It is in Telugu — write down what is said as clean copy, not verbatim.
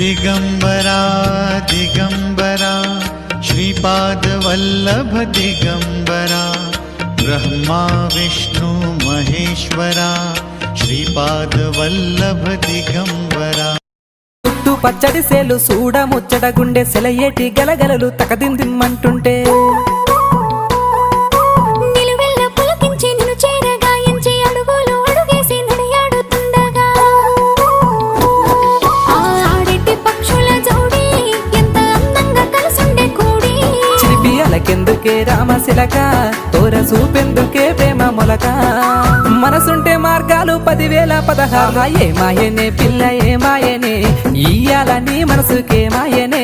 दिगंबरा दिगंबरा श्रीपाद वल्लभ दिगंबरा ब्रह्मा विष्णु महेश्वरा श्रीपाद वल्लभ दिगंबरा పుట్టు పచ్చడి సేలు సూడ ముచ్చట గుండె సెలయేటి గలగలలు తకదిందిమ్మంటుంటే కెందుకే రామశిలక తోర సూపెందుకే ప్రేమ మొలక మనసుంటే మార్గాలు 10,016 ఏ మాయనే పిల్ల ఏ మాయనే ఇయ్యాల నీ మనసుకే మాయనే